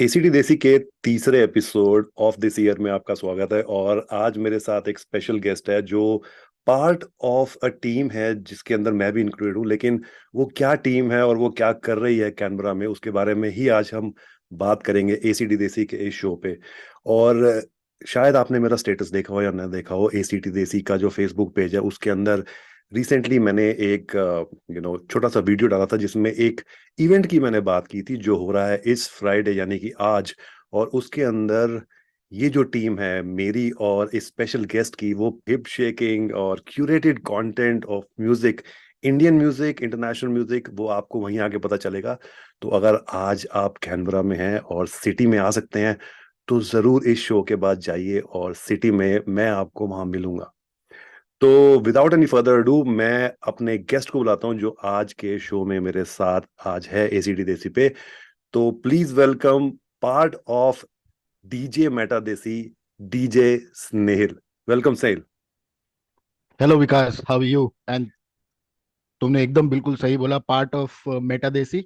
ACD देसी के तीसरे एपिसोड ऑफ दिस ईयर में आपका स्वागत है। और आज मेरे साथ एक स्पेशल गेस्ट है जो पार्ट ऑफ अ टीम है जिसके अंदर मैं भी इंक्लूडेड हूँ। लेकिन वो क्या टीम है और वो क्या कर रही है कैनबरा में, उसके बारे में ही आज हम बात करेंगे एसीडी देसी के इस शो पे। और शायद आपने मेरा स्टेटस देखा हो या ना देखा हो, एसीडी देसी का जो फेसबुक पेज है उसके अंदर रिसेंटली मैंने एक छोटा सा वीडियो डाला था जिसमें एक इवेंट की मैंने बात की थी जो हो रहा है इस फ्राइडे यानी कि आज। और उसके अंदर ये जो टीम है मेरी और इस स्पेशल गेस्ट की, वो हिप शेकिंग और curated content of music, Indian music, international music, वो आपको वहीं आके पता चलेगा। तो अगर आज आप कैनबरा में हैं और सिटी में आ सकते हैं तो जरूर इस शो के बाद जाइए और सिटी में मैं आपको वहां मिलूंगा। तो विदाउट एनी फर्दर अडू मैं अपने गेस्ट को बुलाता हूं जो आज के शो में मेरे साथ आज है एसीडी देसी पे। तो please welcome part of DJ Meta Desi, DJ Snehil. Welcome Snehil. Hello Vikas, how you? And तुमने एकदम बिल्कुल सही बोला, part of Meta Desi.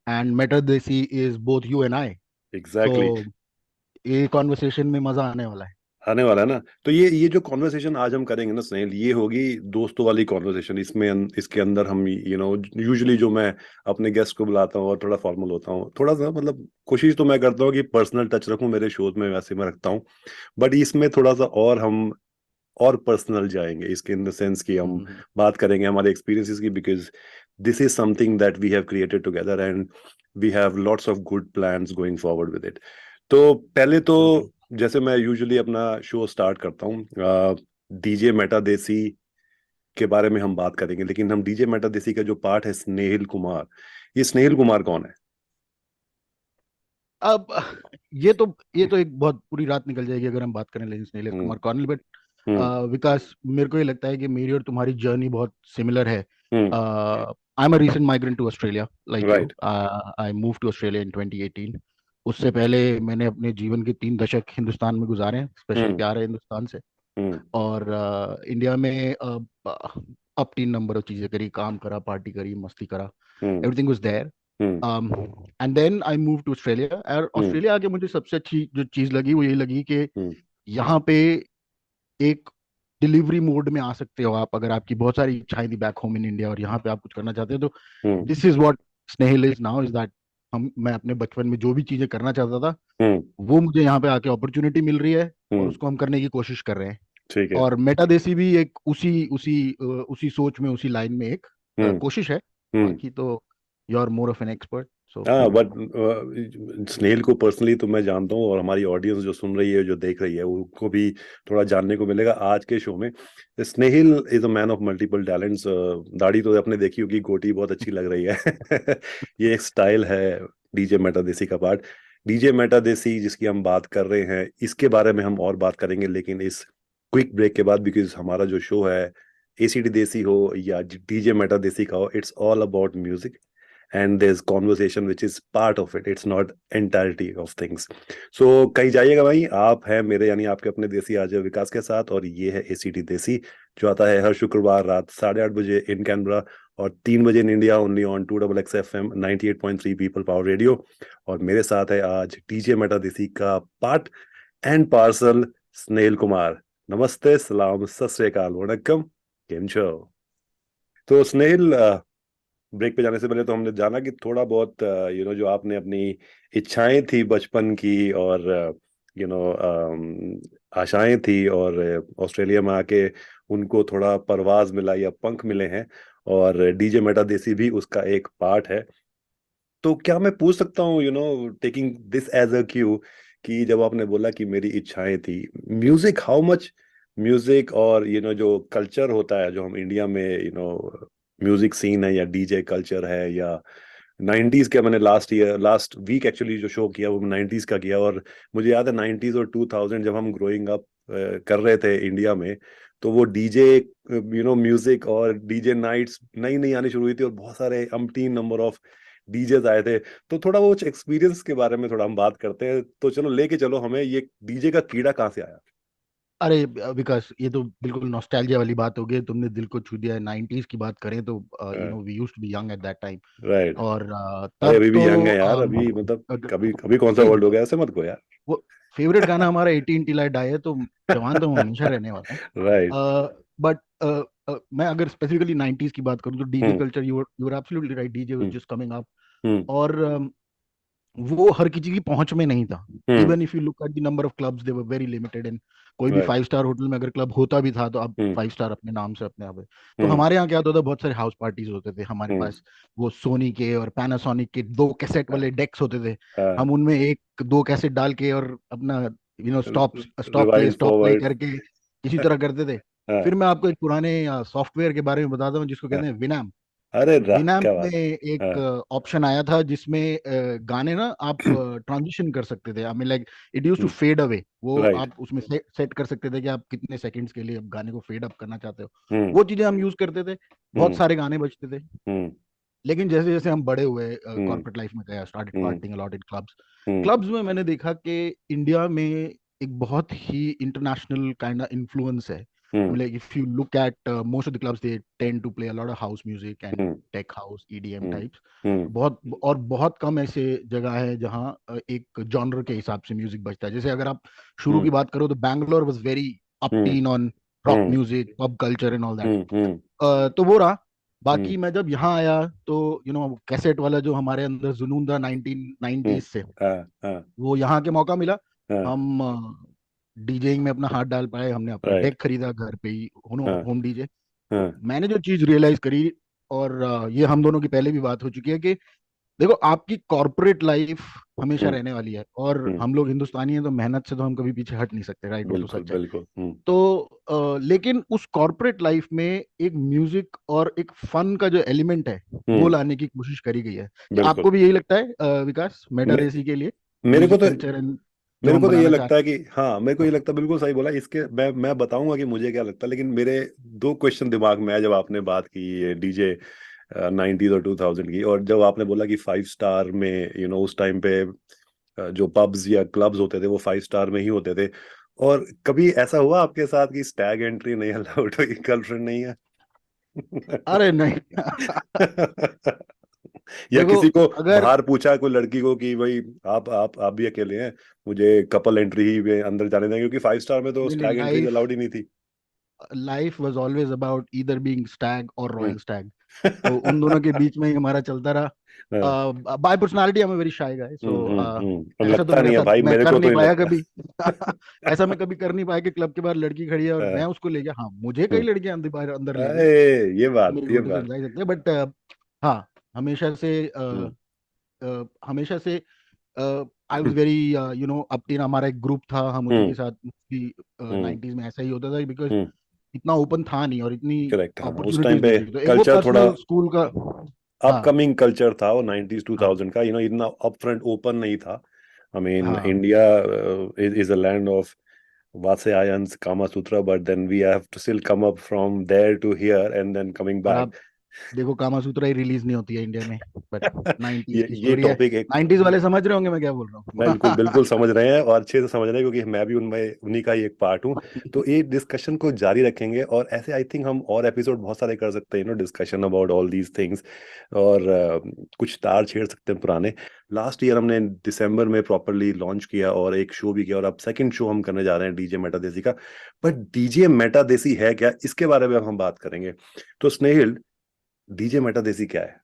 And Meta Desi is both you and I. So exactly. ये कॉन्वर्सेशन में मजा आने वाला है। आने वाला है ना। तो ये जो कॉन्वर्सेशन आज हम करेंगे ना स्नेहिल, ये होगी दोस्तों वाली कॉन्वर्सेशन। इसमें इसके अंदर हम यूजुअली जो मैं अपने गेस्ट को बुलाता हूँ और थोड़ा फॉर्मल होता हूँ, थोड़ा सा मतलब कोशिश तो मैं करता हूँ कि पर्सनल टच रखूँ मेरे शोज में, वैसे मैं रखता हूँ। बट इसमें थोड़ा सा और हम और पर्सनल जाएंगे इसके, इन द सेंस कि हम हम्म। बात करेंगे हमारे एक्सपीरियंसेस की, because this is something that we have created together and we have lots of good plans going forward with it. तो पहले तो बिल्कुल। जैसे मैं यूजुअली अपना शो स्टार्ट करता हूँ, डीजे मेटा देसी के बारे में हम बात करेंगे, लेकिन हम डीजे मेटा देसी का जो पार्ट है स्नेहिल कुमार, ये स्नेहिल कुमार कौन है? अब ये तो एक बहुत पूरी रात निकल जाएगी अगर हम बात करें legend Nilesh hmm. Kumar Cornell. But hmm. Vikas, मेरे को ये लगता है कि मेरी और तुम्हारी जर्नी बहुत सिमिलर है। Hmm. I am a recent migrant to Australia like you. Right. I move to Australia in 2018। उससे पहले मैंने अपने जीवन के 3 दशक हिंदुस्तान में गुजारे हैं। स्पेशल हम्म। प्यार है हिंदुस्तान से। हम्म। और इंडिया में अब 3 नंबर ऑफ चीजें करी, काम करा, पार्टी करी, मस्ती करा। Hmm. Everything was there. Hmm. And then I move to Australia. और हम्म। ऑस्ट्रेलिया आके मुझे सबसे अच्छी जो चीज लगी वो ये लगी कि हम्म। यहाँ पे एक डिलीवरी मोड में आ सकते हो आप, अगर आपकी बहुत सारी इच्छाएं थी बैक होम इन इंडिया और यहाँ पे आप कुछ करना चाहते हो तो hmm. This is what Snehil is now. Is that मैं अपने बचपन में जो भी चीजें करना चाहता था हम्म। वो मुझे यहाँ पे आके अपॉर्चुनिटी मिल रही है और हम्म। उसको हम करने की कोशिश कर रहे हैं। ठीक है। और मेटा देसी भी एक उसी सोच में, उसी लाइन में एक हम्म। कोशिश है। हम्म। बाकी तो you are more of an expert, so हाँ, बिल्कुल। बट स्नेहिल को पर्सनली तो मैं जानता हूँ और हमारी ऑडियंस जो सुन रही है, जो देख रही है, उनको भी थोड़ा जानने को मिलेगा आज के शो में। Snehil is a man of multiple talents. दाढ़ी तो आपने देखी होगी, गोटी बहुत अच्छी लग रही है। ये एक स्टाइल है डीजे मेटा देसी का पार्ट। डीजे मेटा देसी जिसकी हम बात कर रहे हैं, इसके बारे में हम और बात करेंगे लेकिन इस क्विक ब्रेक के बाद, बिकॉज हमारा जो शो है एसीडी देसी हो या डीजे मेटा देसी का हो, it's all about music and there's conversation which is part of it, it's not entirety of things. So कहीं जाइएगा भाई, आप हैं मेरे यानी आपके अपने देसी आज विकास के साथ, और ये है एसीडी देसी जो आता है हर शुक्रवार रात 8:30 बजे इन कैनबरा और 3 बजे in India, only on 2XX FM 98.3 people power radio. और मेरे साथ है आज डीजे मेटा देसी का पार्ट एंड पार्सल स्नेहिल कुमार। नमस्ते, सलाम, सत श्री अकाल, वणक्कम, केम छो? तो स्नेहिल, ब्रेक पे जाने से पहले तो हमने जाना कि थोड़ा बहुत जो आपने अपनी इच्छाएं थी बचपन की और यू नो आशाएं थी, और ऑस्ट्रेलिया में आके उनको थोड़ा परवाज मिला या पंख मिले हैं, और डीजे मेटा देसी भी उसका एक पार्ट है। तो क्या मैं पूछ सकता हूँ, taking this as a cue, कि जब आपने बोला कि मेरी इच्छाएं थी म्यूजिक, हाउ मच म्यूजिक और जो कल्चर होता है जो हम इंडिया में म्यूजिक सीन है या डीजे कल्चर है या 90s के, मैंने लास्ट वीक एक्चुअली जो शो किया वो 90s का किया, और मुझे याद है 90s और 2000 जब हम ग्रोइंग अप कर रहे थे इंडिया में, तो वो डीजे म्यूजिक और डीजे नाइट्स नई नई आनी शुरू हुई थी और बहुत सारे अमटीन नंबर ऑफ डीजेस आए थे। तो थोड़ा वो एक्सपीरियंस के बारे में थोड़ा हम बात करते हैं। तो चलो लेके चलो हमें, ये डीजे का कीड़ा कहाँ से आया? अरे विकास, ये तो बिल्कुल नॉस्टैल्जिया वाली बात हो गई, तुमने दिल को छू दिया। 90s की बात करें तो we used to be young at that time. Right. और अरे तब अभी भी यंग तो है यार, अभी मतलब अगर कभी कभी कौन सा नहीं, वर्ल्ड हो गया, ऐसे मत को यार। वो फेवरेट गाना हमारा 18 टिल आई डाई है, तो जवान तो हम हमेशा रहने वाले राइट। हैं। बट मैं अगर स्पेसिफिकली 90s की बात करूं तो DJ hmm. Culture, you are absolutely right, DJ was hmm. Just coming up. Hmm. और वो हर किसी की पहुंच में नहीं था। Hmm. Even if you look at the number of clubs, they were very limited. And कोई भी राइट। 5 स्टार होटल में अगर क्लब होता भी था तो अब हम्म। 5 स्टार अपने नाम से अपने आप है। तो हम्म। हमारे यहाँ क्या होता था, बहुत सारे हाउस पार्टीज होते थे हमारे हम्म। पास। वो सोनी के और पैनासोनिक के 2 कैसेट वाले डेक्स होते थे। हाँ। हम उनमें 1 2 कैसेट डाल के और अपना stop rewind stop play forward. करके इसी तरह करते थे। हाँ। फिर मैं आपको एक पुराने सॉफ्टवेयर के बारे में बताता हूँ जिसको हाँ। कहते हैं विनैम। अरे वाह, विनैम्प क्या में बात है। एक हाँ। ऑप्शन आया था जिसमें गाने ना आप ट्रांजिशन कर सकते थे। I mean like it use to fade away. वो राइट। आप उसमें सेट कर सकते थे कि आप कितने सेकंड्स के लिए आप गाने को फेड अप करना चाहते हो। हम्म। वो चीजें हम यूज करते थे। बहुत हम्म। सारे गाने बजते थे। हम्म। लेकिन जैसे जैसे हम बड़े हुए, हम्म। कॉर्पोरेट लाइफ में गए, started hmm. Partying a lot in clubs. Hmm. Clubs में मैंने देखा कि इंडिया में एक बहुत ही इंटरनेशनल काइंड ऑफ इन्फ्लुएंस है। I hmm. mean, like if you look at most of the clubs, they tend to play a lot of house music and hmm. tech house, EDM hmm. types. हम्म। बहुत और बहुत कम ऐसे जगह है जहाँ एक genre के हिसाब से म्यूजिक बजता है। जैसे अगर आप शुरू की हम्म। बात करो तो बैंगलोर वाज वेरी हम्म। अपटीन on rock hmm. Music, pub culture and all that. Hmm. Hmm. तो वो रहा। हम्म। बाकी मैं जब यहाँ आया तो कैसेट वाला जो हमारे अंदर जुनून था 1990s से, हाँ। हाँ। वो यहाँ के मौका मिला। हाँ। हम डीजेइंग में अपना हाथ डाल पाए। हमने अपना राइट। डेक खरीदा घर पे ही, हाँ। Home DJ. तो हाँ। मैंने जो चीज रियलाइज करी, और ये हम दोनों की पहले भी बात हो चुकी है कि देखो, आपकी कॉर्पोरेट लाइफ हमेशा हम्म। रहने वाली है, और हम्म। हम लोग हिंदुस्तानी हैं तो मेहनत से तो हम कभी पीछे हट नहीं सकते, राइट? वो तो बिल्कुल सच है। बिल्कुल। हम्म। तो लेकिन उस कॉर्पोरेट लाइफ में एक म्यूजिक और एक फन का जो एलिमेंट है वो हम्म। लाने की कोशिश करी गई है। क्या बिल्कुल। आपको भी यही लगता है विकास, मेटा मे, देसी के लिए मेरे को म्यूजिक तो कल्चर एंड जो मेरे हम को तो ये बनाना चाह लगता रहे है कि हाँ, मेरे को ये लगता है, बिल्कुल सही बोला। इसके मैं बताऊंगा कि मुझे क्या लगता है, लेकिन मेरे दो क्वेश्चन दिमाग में है जब आपने बात की डीजे 90s और 2000 की, और जब आपने बोला कि 5 स्टार में उस टाइम पे जो पब्स या क्लब्स होते थे वो 5 स्टार में ही होते थे। और कभी ऐसा हुआ आपके साथ कि स्टैग एंट्री नहीं अलाउड हुई, गर्लफ्रेंड नहीं है? हैं? अरे नहीं। या देखो, किसी को अगर बाहर पूछा कोई लड़की को कि भाई आप भी अकेले हैं, मुझे कपल एंट्री ही में अंदर जाने दें, क्योंकि 5 स्टार में तो नहीं नहीं, स्टैग एंट्री अलाउड ही नहीं थी। Life was always about either being Stag और हम्म। Royal Stag. तो उन दोनों के बीच में ही हमारा चलता हाँ। रहा। By personality I am very shy guy, सो और ऐसा तो लगता मेरे नहीं है साथ भाई, मैं मेरे कर को तो नहीं नहीं पाया लगता। कभी। ऐसा मैं कभी कर नहीं पाया कि क्लब के बाहर लड़की खड़ी है और मैं हाँ। उसको ले गया। हाँ, मुझे कई हम्म। लड़कियां अंदर बाहर अंदर ले गई, अरे ये वो बात, मेरी ये रोटी से बात। जा ही सकते हैं। बट हाँ, हमेशा से हम्म। हमेशा से आई वॉज वेरी अपटीन। हमारा एक ग्रुप था, हम उसी के हम्म। साथ भी हम्म। 90s में ऐसा ही होता था, बिकॉज हम्म। इतना ओपन था नहीं और इतनी करेक्ट। हाँ, उस टाइम अपॉर्चुनिटीज पे नहीं थी। तो एक वो कल्चर थोड़ा पर्सनल स्कूल का। हाँ अपकमिंग कल्चर था वो 90s हाँ 2000 का, इतना अप फ्रंट ओपन नहीं था। आई मीन हाँ। India is a land of Vatsayans, Kama Sutra, but then we have to still come up from there to here and then coming और back. आप देखो, कामा सूत्रा ही रिलीज नहीं होती है इंडिया में, बट 90s की ये स्टोरी है। टॉपिक एक 90s वाले समझ रहे होंगे मैं क्या बोल रहा बिल्कुल बिल्कुल हूँ। समझ रहे हैं, और अच्छे से समझ रहे हैं, क्योंकि मैं भी उनमें उन्हीं का ही एक पार्ट हूँ। तो ये डिस्कशन को जारी रखेंगे, और ऐसे आई थिंक हम और एपिसोड बहुत सारे कर सकते हैं, discussion about all these things. और कुछ तार छेड़ सकते हैं पुराने। लास्ट ईयर हमने दिसंबर में प्रॉपरली लॉन्च किया और एक शो भी किया, और अब सेकंड शो हम करने जा रहे हैं डीजे मेटा देसी का। बट डीजे मेटा देसी है क्या, इसके बारे में अब हम बात करेंगे। तो स्नेहिल, डीजे मेटा देसी क्या है?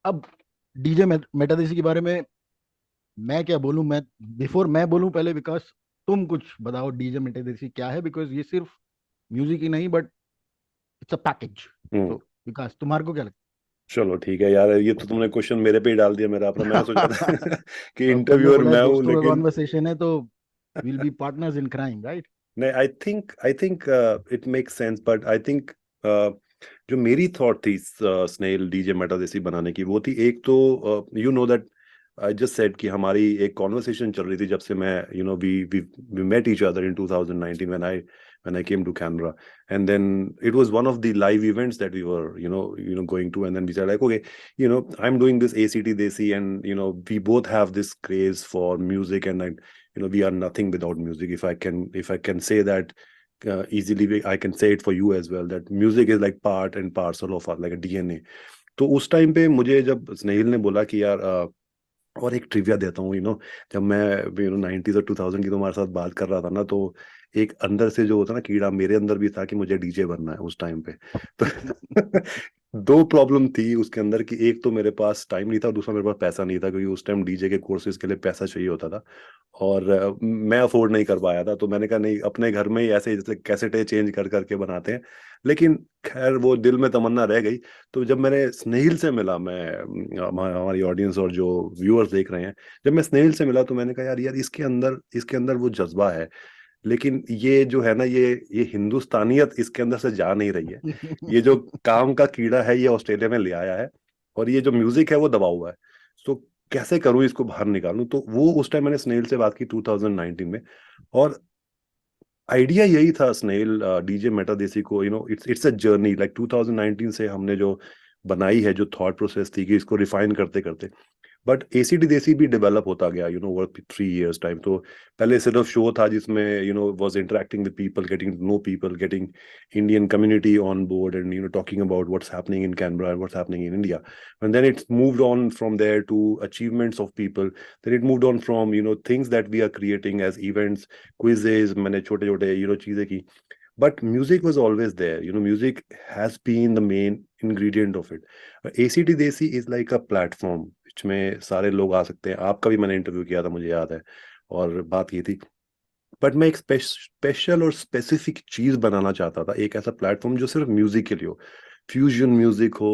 अब डीजे मेटादेसी के बारे में मैं क्या बोलूं? मैं बिफोर मैं बोलूं, पहले विकास तुम कुछ बताओ डीजे मेटादेसी क्या है, बिकॉज ये सिर्फ म्यूजिक ही नहीं, बट इट्स अ पैकेज। हम्म। तो विकास, तुम्हारे को क्या लगता चलो ठीक है यार, ये तो तुमने क्वेश्चन मेरे पे ही डाल दिया, मेरा अपना। मैं सोचा है? था कि तो अब तुमने इंटरव्यूअर बोला है मैं हूँ, दोस्तों का लेकिन कॉन्वर्सेशन है, तो will be partners in crime, right? नहीं। I think it makes sense, but I think जो मेरी थॉट थी स्नेल डीजे मेटा देसी बनाने की, वो थी एक तो you know that I just said कि हमारी एक कॉन्वर्सेशन चल रही थी जब से मैं we we we met each other in 2019 when I when I came to Canberra. And then it was one of the live events that we were, going to. And then we said like, okay, I'm doing this ACT Desi, and we both have this craze for music, and we are nothing without music. If I can say that easily, I can say it for you as well, that music is like part and parcel of our, like a DNA. तो उस time पे मुझे जब स्नेहिल ने बोला कि यार और एक ट्रिविया देता हूँ, जब मैं 90s और 2000 की तुम्हारे साथ बात कर रहा था ना, तो एक अंदर से जो होता है ना कीड़ा, मेरे अंदर भी था कि मुझे डीजे बनना है उस टाइम पे। तो दो प्रॉब्लम थी उसके अंदर कि एक तो मेरे पास टाइम नहीं था, दूसरा मेरे पास पैसा नहीं था, क्योंकि उस टाइम डीजे के कोर्सेज के लिए पैसा चाहिए होता था, और मैं अफोर्ड नहीं कर पाया था। तो मैंने कहा नहीं, अपने घर में ही ऐसे जैसे कैसेटें चेंज कर करके बनाते हैं। लेकिन खैर वो दिल में तमन्ना रह गई। तो जब मैंने स्नेहिल से मिला, हमारी ऑडियंस और जो व्यूअर्स देख रहे हैं, जब मैं स्नेहिल से मिला तो मैंने कहा यार यार इसके अंदर वो जज्बा है, लेकिन ये जो है ना, ये हिंदुस्तानियत इसके अंदर से जा नहीं रही है। ये जो काम का कीड़ा है ये ऑस्ट्रेलिया में ले आया है, और ये जो म्यूजिक है वो दबा हुआ है। तो कैसे करूं इसको बाहर निकालूं? तो वो उस टाइम मैंने स्नेहिल से बात की 2019 में, और आइडिया यही था स्नेहिल, डीजे मेटा देसी को, इट्स अ जर्नी, लाइक 2019 से हमने जो बनाई है, जो थॉट प्रोसेस थी कि इसको रिफाइन करते करते, बट एसीडी देसी भी डेवलप होता गया, ओवर 3 years टाइम। तो पहले सिर्फ शो था जिसमें was interacting with people, getting to know people, getting Indian community on board, and talking about what's happening in Canberra and what's happening in India. And then it's moved on from there to achievements of people, then it moved on from things that we are creating as events, quizzes, मैंने छोटे छोटे चीजें की। But music was always there. Music has been the main ingredient of it. ACT Desi is like a platform जिसमें सारे लोग आ सकते हैं। आपका भी मैंने इंटरव्यू किया था, मुझे याद है, और बात ये थी। बट मैं एक स्पेशल और स्पेसिफिक चीज बनाना चाहता था, एक ऐसा प्लेटफॉर्म जो सिर्फ म्यूजिक के लिए हो, फ्यूजन म्यूजिक हो,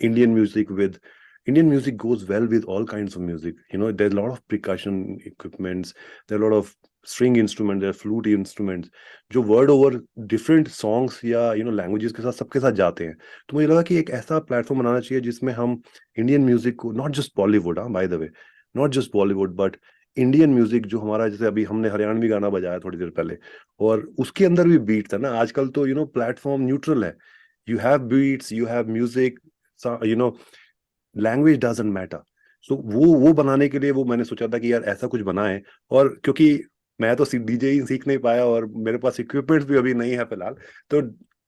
Indian music with Indian music goes well with all kinds of music. There's a lot of percussion equipments, there are a lot of string instruments, there are flute instruments, जो word over different songs या languages के साथ सबके साथ जाते हैं। तो मुझे लगा कि एक ऐसा प्लेटफॉर्म बनाना चाहिए जिसमें हम इंडियन म्यूजिक को, नॉट जस्ट बॉलीवुड, हाँ by the way, not just Bollywood, but Indian music जो हमारा, जैसे अभी हमने हरियाणवी गाना बजाया थोड़ी देर पहले, और उसके अंदर भी बीट था ना। आजकल तो प्लेटफॉर्म न्यूट्रल है, you have beats, you have music, language doesn't matter. So वो बनाने के लिए वो मैंने सोचा था कि यार ऐसा कुछ बनाएं। और क्योंकि मैं तो डीजे ही सीख नहीं पाया, और मेरे पास इक्विपमेंट्स भी अभी नहीं है फिलहाल, तो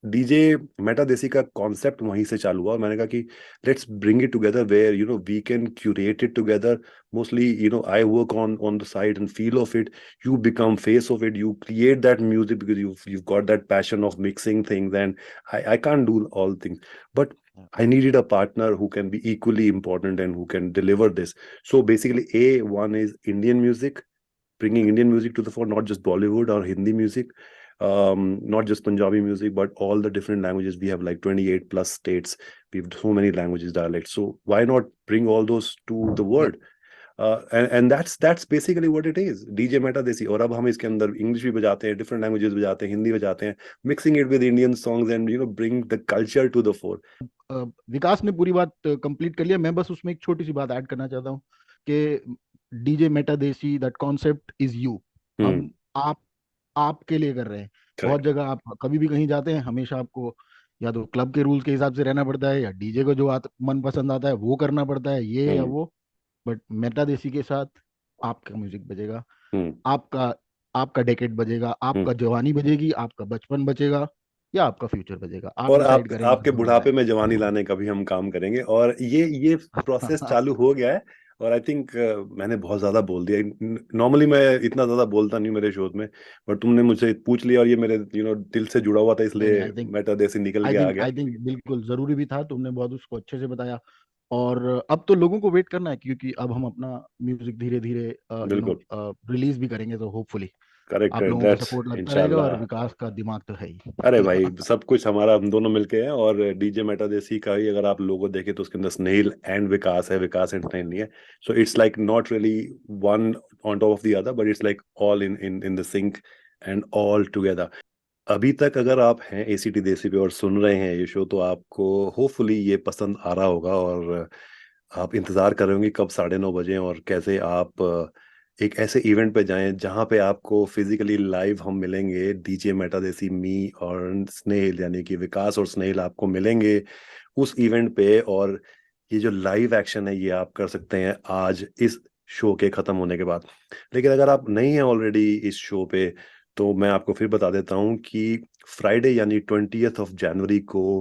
डीजे मेटा देसी का कॉन्सेप्ट वहीं से चालू हुआ। और मैंने कहा कि let's bring it together where we can curate it together. Mostly I work on the side and feel of it, you become face of it, you create that music because you've got that passion of mixing things, and I can't do all things, but I needed a partner who can be equally important and who can deliver this. So basically, one is Indian music, bringing Indian music to the fore, not just Bollywood or Hindi music, not just Punjabi music, but all the different languages. We have like 28 plus states. We have so many languages, dialects. So why not bring all those to the world? And that's basically what it is, DJ Meta Desi. और अब हम इसके अंदर English भी बजाते हैं, different languages बजाते हैं, हिंदी बजाते हैं, mixing it with Indian songs and bring the culture to the fore. Vikas ने पूरी बात कंप्लीट कर लिया। मैं बस उसमें एक छोटी सी बात ऐड करना चाहता हूँ कि डीजे मेटा देसी, दैट कॉन्सेप्ट इज यू। हम आप आपके लिए कर रहे हैं। बहुत जगह आप कभी भी कहीं जाते हैं, हमेशा आपको या तो क्लब के रूल्स के हिसाब से रहना पड़ता है, या डीजे को जो मन पसंद आता है वो करना पड़ता है, ये या वो। बट मेटा देसी के साथ आपका म्यूजिक बजेगा, आपका आपका डेकेड बजेगा, आपका जवानी बजेगी, आपका बचपन बचेगा, या आपका फ्यूचर बजेगा। आप और डिसाइड करेंगे आपके कहाँ बज रहा बुढ़ापे में जवानी लाने का भी हम काम करेंगे, और ये प्रोसेस है। चालू हो गया है। और आई थिंक मैंने बहुत ज्यादा बोल दिया। नॉर्मली मैं इतना ज्यादा बोलता नहीं मेरे शोज में, बट तुमने मुझसे पूछ लिया, और ये मेरे दिल से जुड़ा हुआ था, नहीं नहीं, इसलिए आई थिंक मेटा देसी निकल आई के आ थिंक गया। आई थिंक बिल्कुल जरूरी भी था। तुमने बहुत उसको अच्छे से बताया। और अब तो लोगों को वेट करना है, क्योंकि अब हम अपना म्यूजिक धीरे धीरे बिल्कुल, रिलीज भी करेंगे। तो होपफुली करेक्ट आप करेक्ट, लोगों का दैट्स सपोर्ट लगता रहेगा, और इंशाल्लाह। विकास का दिमाग तो है ही। अरे भाई, सब कुछ हमारा, हम दोनों मिलके हैं। और डीजे मेटा देसी का ही अगर आप लोगो देखें तो उसके अंदर स्नेहिल एंड विकास है, विकास एंड स्नेहिल नहीं है। So it's like not really one on top of the other, but it's like all in in in the sync and all together. अभी तक अगर आप हैं एसीटी देसी पे और सुन रहे हैं ये शो, तो आपको होपफुली ये पसंद आ रहा होगा, और आप इंतजार कर रहे होंगे कब 9:30 बजे, और कैसे आप एक ऐसे इवेंट पे जाएं जहां पे आपको फिजिकली लाइव हम मिलेंगे, डीजे मेटा देसी, मी और स्नेहिल, यानी कि विकास और स्नेहिल आपको मिलेंगे उस इवेंट पे। और ये जो लाइव एक्शन है ये आप कर सकते हैं आज इस शो के खत्म होने के बाद। लेकिन अगर आप नहीं हैं ऑलरेडी इस शो पे, तो मैं आपको फिर बता देता हूँ कि फ्राइडे यानी 20 जनवरी को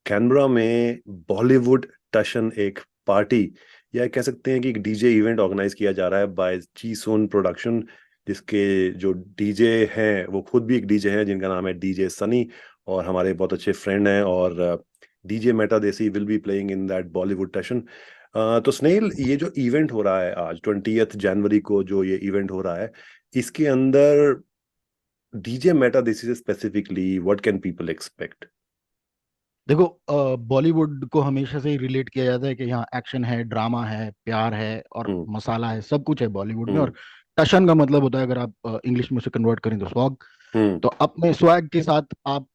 कैनबरा में बॉलीवुड टशन एक पार्टी, या कह सकते हैं कि एक डीजे इवेंट ऑर्गेनाइज किया जा रहा है बाय जी सोन प्रोडक्शन, जिसके जो डीजे हैं वो खुद भी एक डीजे हैं जिनका नाम है डीजे सनी, और हमारे बहुत अच्छे फ्रेंड हैं। और DJ Meta Desi will be playing in that Bollywood Tashan. तो स्नेहिल, ये जो इवेंट हो रहा है आज 20 जनवरी को, जो ये इवेंट हो रहा है, इसके अंदर डीजे मेटा देसी से specifically what can people expect? देखो, बॉलीवुड को हमेशा से ही रिलेट किया जाता है कि यहाँ एक्शन है, ड्रामा है, प्यार है और हम्म। मसाला है, सब कुछ है बॉलीवुड में। हम्म। और टशन का मतलब होता है, अगर आप इंग्लिश में उसे कन्वर्ट करें तो स्वैग। हम्म। तो अपने स्वैग के साथ आप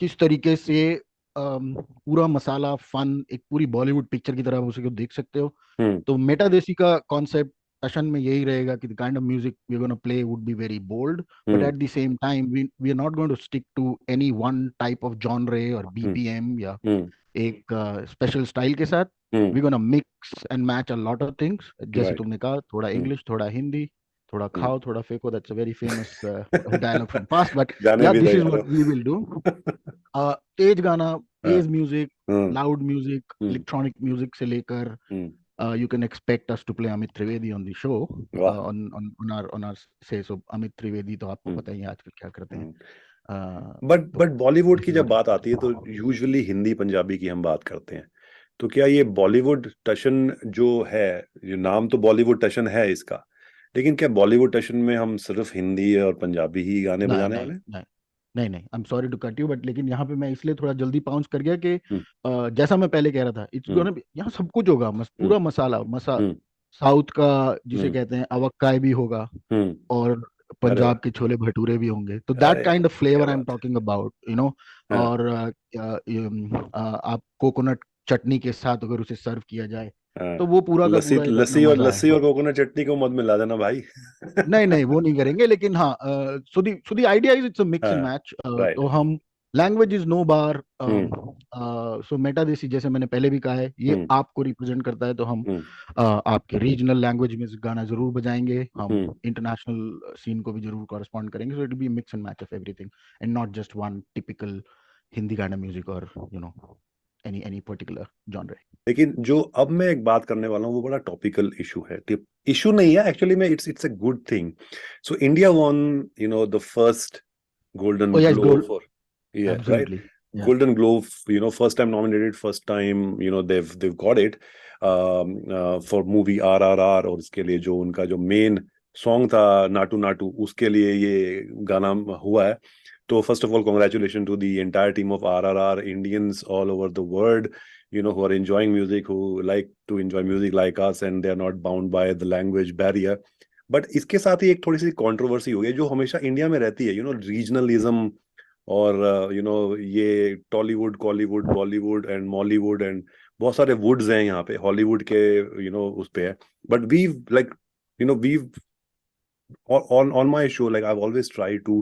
किस तरीके से पूरा मसाला फन एक पूरी बॉलीवुड पिक्चर की तरह आप उसे को देख सकते हो। हम्म। तो मेटा देसी का कॉन्सेप्ट टशन में यही रहेगा कि the kind of music we gonna play would be very bold, but hmm. At the same time we are not going to stick to any one type of genre और hmm. BPM या हम्म। एक special style के साथ। Hmm. We gonna mix and match a lot of things, जैसे right. तुमने कहा, थोड़ा हम्म। English, थोड़ा हिंदी, थोड़ा हम्म। खाओ थोड़ा फेंको, that's a very famous dialogue from past, but गाने या भी दिस तो इज याद व्हाट हो। We will do. तेज गाना, हाँ। तेज म्यूजिक, हम्म। लाउड म्यूजिक, हम्म। इलेक्ट्रॉनिक म्यूजिक से लेकर हम्म। you can expect us to play Amit Trivedi on the show, वाह। on our say so। Amit Trivedi तो आपको हम्म। पता ही है आजकल क्या करते हैं। हम्म। बट तो बॉलीवुड दिस की इज जब व्हाट बात आती है तो यूजुअली हिंदी पंजाबी की हम बात करते हैं। तो क्या ये बॉलीवुड टशन जो है, जो नाम तो बॉलीवुड टशन है इसका, लेकिन क्या बॉलीवुड टशन में हम सिर्फ हिंदी और पंजाबी ही गाने नहीं बजाने वाले नहीं हैं? नहीं नहीं नहीं, I am sorry to cut you, but लेकिन यहाँ पे मैं इसलिए थोड़ा जल्दी पाउंस कर गया कि हम्म। जैसा मैं पहले कह रहा था, इट्स हम्म। गोना बी यहाँ सब कुछ होगा, हम्म। पूरा मसाला हम्म। साउथ का जिसे हम्म। कहते हैं अवक्काई भी होगा, हम्म। और अरे वाह। पंजाब के छोले भटूरे भी होंगे। तो दैट अरे काइंड ऑफ क्या फ्लेवर आई एम बात टॉकिंग अबाउट, यू नो। है। हाँ। और आप कोकोनट चटनी के साथ अगर उसे सर्व किया जाए, हाँ। तो वो पूरा का लस्सी पूरा एक अपना लस्सी और मजा लस्सी है। और कोकोनट चटनी को मत मिला देना भाई। नहीं नहीं, वो नहीं करेंगे, लेकिन हाँ, so the idea is it's a mix and हाँ। मैच। तो राइट। हम language is no bar. Hmm. So Meta Desi, जैसे मैंने पहले भी कहा है, ये हम्म। आपको रिप्रेजेंट करता है, तो हम हम्म। आपके रीजनल लैंग्वेज में गाना जरूर बजाएंगे, हम हम्म। इंटरनेशनल सीन को भी जरूर कॉरेस्पॉन्ड करेंगे। So it be mix and match of everything, and not just one typical Hindi गाना म्यूजिक, और you know any particular genre. लेकिन जो अब मैं एक बात करने वाला हूँ वो बड़ा टॉपिकल इशू है। इशू नहीं है एक्चुअली में, it's a good thing. So India won the first golden O yes, globe gold, for, yeah, right? Absolutely, या। Golden Globe, first time nominated, first time, they've got it for movie RRR। और इसके लिए जो उनका जो main song था नाटू नाटू, उसके लिए ये गाना हुआ है। तो first of all congratulations to the entire team of RRR, Indians all over the world, who are enjoying music, who like to enjoy music like us, and they are not bound by the language barrier। But इसके साथ ही एक थोड़ी सी controversy हो गई जो हमेशा India में रहती है, रीजनलिज्म। और ये Tollywood, Kollywood, Bollywood and Mollywood and बहुत सारे वुड्स हैं यहाँ पे, हॉलीवुड के उस पे है। But we like we on my show, like I've always tried to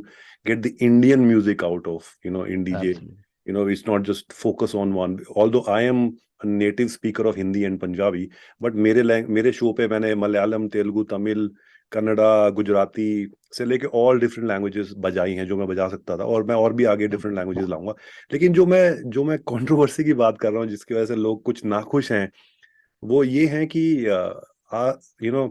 get the Indian music out of in DJ. Absolutely. It's not just focus on one, although I am a native speaker of Hindi and Punjabi, but मेरे show पे मैंने मलयालम, तेलुगु, तमिल, कन्नड़ा, गुजराती से लेके all different languages बजाई हैं जो मैं बजा सकता था, और मैं और भी आगे डिफरेंट लैंग्वेजेस लाऊंगा। लेकिन जो मैं कंट्रोवर्सी की बात कर रहा हूँ जिसकी वजह से लोग कुछ नाखुश हैं, वो ये है कि यू नो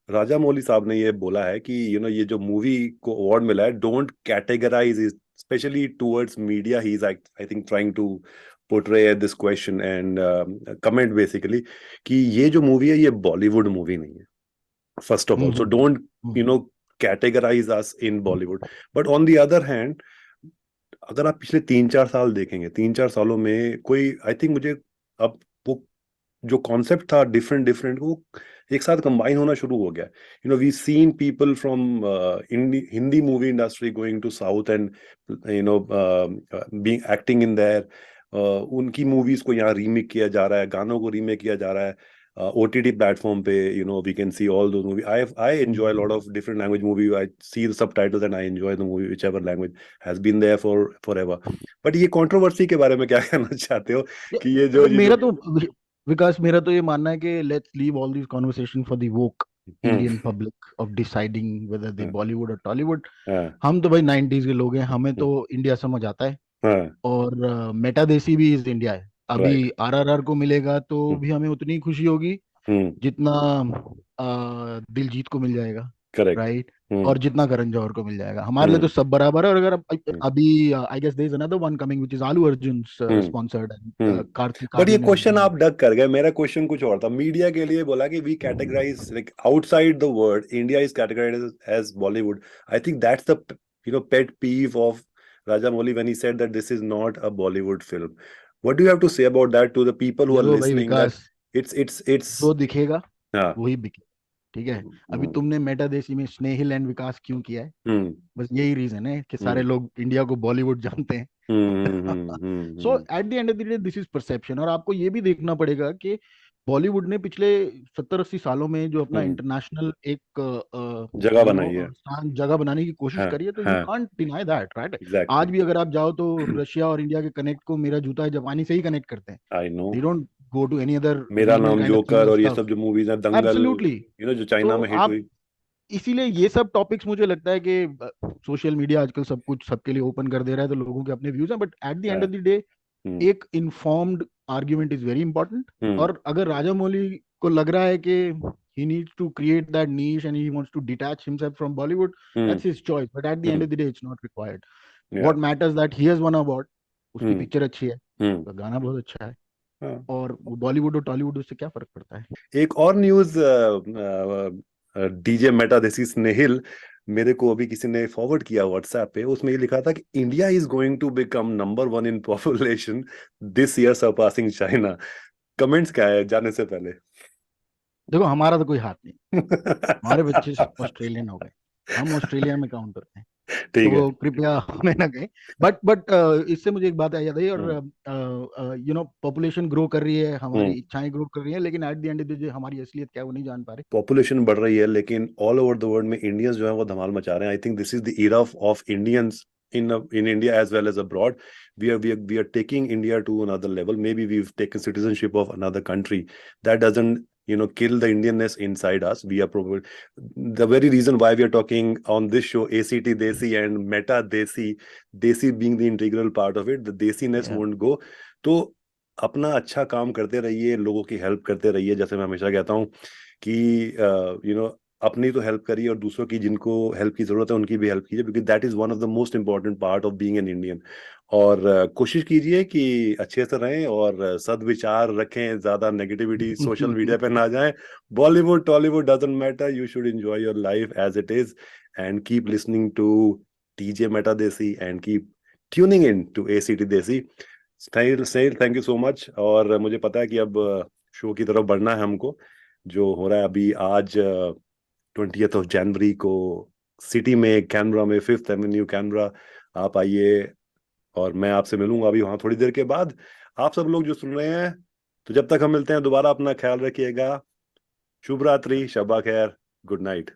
राजा मौली साहब ने ये बोला है कि ये जो मूवी को अवार्ड मिला है, don't categorise it, specially towards media. He is I think trying to portray this question and comment basically कि ये जो मूवी है ये बॉलीवुड मूवी नहीं है, first of all. So hmm don't hmm categorise us in Bollywood. But on the other hand, अगर आप पिछले 3-4 साल देखेंगे, 3-4 सालों में कोई, आई थिंक मुझे अब वो जो कॉन्सेप्ट था डिफरेंट डिफरेंट, वो एक साथ कंबाइन होना शुरू हो गया। We seen people from Hindi movie industry going to south and being acting in there. उनकी मूवीज को यहाँ रीमेक किया जा रहा है, गानों को रीमेक किया जा रहा है। OTT platform पे, you know, we can see all those movies. I enjoy a lot of different language movie. I see the subtitles and I enjoy the movie whichever language has been there for forever. But ये controversy के बारे में क्या कहना चाहते हो कि देखो ये जो मेरा तो विकास, मेरा तो ये मानना है कि let's leave all this conversation for the woke hmm, Indian public of deciding whether they हाँ, बॉलीवुड और टॉलीवुड। हाँ, हम तो भाई 90s के लोग हैं, हमें तो इंडिया समझ आता है। हाँ, और मेटा देसी भी इज इंडिया है। राइट, अभी आरआरआर को मिलेगा तो हम्म, भी हमें उतनी ही खुशी होगी हम्म, जितना दिलजीत को मिल जाएगा, करेक्ट, राइट। हम्म, और जितना करण जौहर को मिल जाएगा, हमारे लिए हम्म, तो सब बराबर है। और अगर हम्म, अभी I guess there is another one coming which is Allu Arjun hmm, sponsored, hmm. Kartik but ये आर्यन इज क्वेश्चन डूइंग। आप डग कर गए, मेरा क्वेश्चन कुछ और था। मीडिया के लिए बोला कि we categorise like outside the world India is categorised as Bollywood. I think that's the pet peeve of Raja Mouli when he said that this is not a Bollywood film. What do you have to say about that to the people who are देखो भाई listening, that Vikas, it's जो दिखेगा हाँ, वही बिके, ठीक है। अभी हम्म, तुमने मेटा देसी में स्नेहिल एंड विकास क्यों किया है? हम्म, बस यही रीजन है कि सारे हम्म, लोग इंडिया को बॉलीवुड जानते हैं। Hmm, hmm, so at the end of the day this is perception. और आपको ये भी देखना पड़ेगा कि बॉलीवुड ने पिछले 70-80 सालों में जो अपना हम्म, इंटरनेशनल एक जगह बनाई है। स्थान जगह बनाने की कोशिश हाँ, करी है, तो यू हाँ, कांट डिनाई दैट, राइट। आज एग्जैक्टली। भी अगर आप जाओ तो रशिया और इंडिया के कनेक्ट को मेरा जूता है जापानी से ही कनेक्ट करते हैं। I know. They don't go to any other मेरा रीजनल नाम काइंड ऑफ जोकर थिंग्स और ये और सब जो मूवीज हैं, स्टफ। दंगल, एब्सोल्युटली। जो चाइना तो में हिट आप हुई। इसीलिए ये सब टॉपिक्स मुझे लगता है कि सोशल मीडिया आजकल सब कुछ सबके लिए ओपन कर दे रहा है, तो लोगों के अपने व्यूज हैं। बट एट द एंड हाँ, ऑफ द डे हम्म, एक informed argument is very important. Hmm, और अगर राजा मौली को लग रहा है कि he needs to create that niche and he wants to detach himself from Bollywood, hmm, that's his choice. But at the end hmm, of the day, it's not required. या, What matters that he has won an award, उसकी हम्म, picture अच्छी है, हम्म, उसका गाना बहुत अच्छा है, हाँ। और बॉलीवुड और टॉलीवुड उससे क्या फर्क पड़ता है? एक और news, DJ Meta this is Snehil, मेरे को अभी किसी ने फॉरवर्ड किया व्हाट्सएप पे। उसमें ये लिखा था कि India is going to become number one in population this year, surpassing China. Comments क्या है जाने से पहले? देखो हमारा तो कोई हाथ नहीं, हमारे बच्चे ऑस्ट्रेलियन हो गए, हम ऑस्ट्रेलिया में काउंट होते हैं। ठीक है। तो कृपया हमें ना कहें। बट इससे मुझे एक बात याद आई। और हम्म, पॉपुलेशन ग्रो कर रही है, हमारी हम्म। इच्छाएं ग्रो कर रही हैं, लेकिन एट द एंड जो हमारी असलियत क्या है वो नहीं जान पा रहे। पॉपुलेशन बढ़ रही है लेकिन ऑल ओवर द वर्ल्ड में इंडियंस जो है वो धमाल मचा रहे हैं। I think this is the era of Indians in India as well as abroad. We are taking India to another level. Maybe we've taken citizenship of another country. That doesn't, kill the Indianness inside us. We are probably the very reason why we are talking on this show, ACT Desi and Meta Desi, Desi being the integral part of it. The Desiness Yeah. won't go. तो अपना अच्छा काम करते रहिए, लोगों की help करते रहिए। जैसे मैं हमेशा कहता हूँ कि अपनी तो हेल्प करिए और दूसरों की जिनको हेल्प की जरूरत है उनकी भी हेल्प कीजिए, क्योंकि that is one of the most important part of being an Indian. और कोशिश कीजिए कि अच्छे से रहें और सद्विचार रखें, ज्यादा नेगेटिविटी सोशल मीडिया पे ना जाएं। Bollywood Tollywood doesn't matter, you should enjoy your life as it is and keep listening to TJ Meta Desi and keep tuning in to ACT Desi. Sahil Sahil, thank you so much. और मुझे पता है कि अब शो की तरफ बढ़ना है हमको। जो हो रहा है अभी आज 20th of January को सिटी में, कैनबरा में, फिफ्थ एवेन्यू कैनबरा, आप आइए और मैं आपसे मिलूंगा अभी वहां थोड़ी देर के बाद। आप सब लोग जो सुन रहे हैं, तो जब तक हम मिलते हैं दोबारा, अपना ख्याल रखिएगा। शुभ रात्रि, शब्बा खैर, गुड नाइट।